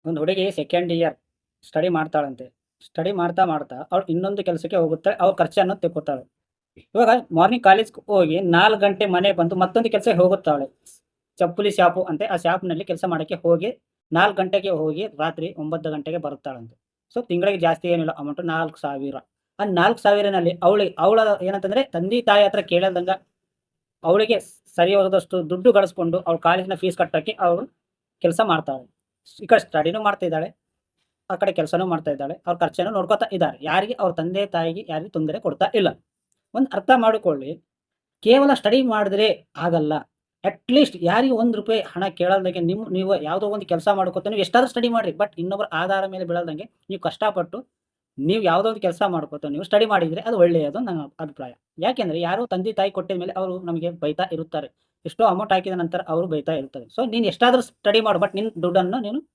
ಒಂದು ಹುಡುಗಿ second year study ಮಾಡ್ತಾಳಂತೆ. Study ಮಾಡ್ತಾ, ಮಾಡ್ತಾ ಅವಳು ಇನ್ನೊಂದು ಕೆಲಸಕ್ಕೆ ಹೋಗುತ್ತಾಳೆ. ಅವ್ರ ಖರ್ಚನ್ನು ತೆಕ್ಕೊತಾಳೆ. ಇವಾಗ ಮಾರ್ನಿಂಗ್ ಕಾಲೇಜ್‌ಗೆ ಹೋಗಿ 4 ಗಂಟೆ ಮನೆಗೆ ಬಂದು ಮತ್ತೊಂದು ಕೆಲಸಕ್ಕೆ ಹೋಗುತ್ತಾಳೆ. ಚಪ್ಪಲಿ ಶಾಪು ಅಂತೆ. ಆ ಶಾಪ್‌ನಲ್ಲಿ ಕೆಲಸ ಮಾಡಕ್ಕೆ ಹೋಗಿ 4 ಗಂಟೆಗೆ ಹೋಗಿ ರಾತ್ರಿ 9 ಗಂಟೆಗೆ ಬರುತ್ತಾಳಂತೆ. ಸೊ ತಿಂಗಳಿಗೆ ಜಾಸ್ತಿ ಏನಿಲ್ಲ ಅಮೌಂಟು 4,000. ಆ 4,000ನಲ್ಲಿ ಅವಳ ಏನಂತಂದ್ರೆ ತಂದೆ ತಾಯಿ ಹತ್ರ ಕೇಳಲ್ದಂಗ ಅವಳಿಗೆ ಸರಿ ಹೋದಷ್ಟು ದುಡ್ಡು ಗಳಿಸ್ಕೊಂಡು ಅವಳ ಕಾಲೇಜಿನ ಫೀಸ್ ಕಟ್ಟಕ್ಕೆ ಅವಳು ಕೆಲಸ ಮಾಡ್ತಾಳೆ. ಈ ಕಡೆ ಸ್ಟಡಿನೂ ಮಾಡ್ತಾ ಇದ್ದಾಳೆ. ಆ ಕಡೆ ಕೆಲಸನೂ ಮಾಡ್ತಾ ಇದ್ದಾಳೆ. ಅವ್ರ ಖರ್ಚನ್ನು ನೋಡ್ಕೊತಾ ಇದ್ದಾರೆ. ಯಾರಿಗೆ ಅವ್ರ ತಂದೆ ತಾಯಿಗೆ ಯಾರಿಗೂ ತೊಂದರೆ ಕೊಡ್ತಾ ಇಲ್ಲ. ಒಂದು ಅರ್ಥ ಮಾಡಿಕೊಳ್ಳಿ. ಕೇವಲ ಸ್ಟಡಿ ಮಾಡಿದ್ರೆ ಆಗಲ್ಲ. ಅಟ್‌ಲೀಸ್ಟ್ ಯಾರಿಗೂ ₹1 ಹಣ ಕೇಳಲ್ದಂಗೆ ನೀವು ಯಾವುದೋ ಒಂದು ಕೆಲಸ ಮಾಡ್ಕೊತ ನೀವು ಎಷ್ಟಾದ್ರೂ ಸ್ಟಡಿ ಮಾಡ್ರಿ. ಬಟ್ ಇನ್ನೊಬ್ಬರ ಆಧಾರ ಮೇಲೆ ಬೀಳಲ್ದಂಗೆ ನೀವು ಕಷ್ಟಪಟ್ಟು ನೀವು ಯಾವುದೋ ಒಂದು ಕೆಲಸ ಮಾಡ್ಕೊತ ನೀವು ಸ್ಟಡಿ ಮಾಡಿದ್ರೆ ಅದು ಒಳ್ಳೆಯದು ನನ್ನ ಅಭಿಪ್ರಾಯ. ಯಾಕೆಂದ್ರೆ ಯಾರೋ ತಂದೆ ತಾಯಿ ಕೊಟ್ಟಿದ ಮೇಲೆ ಅವರು ನಮಗೆ ಬೈತಾ ಇರುತ್ತಾರೆ. ಎಷ್ಟೋ ಅಮೌಂಟ್ ಹಾಕಿದ ನಂತರ ಅವರು ಬೈತಾ ಇರ್ತಾರೆ. ಸೊ ನೀನು ಎಷ್ಟಾದ್ರೂ ಸ್ಟಡಿ ಮಾಡು. ಬಟ್ ನಿನ್ನ ದುಡ್ಡನ್ನು ನೀನು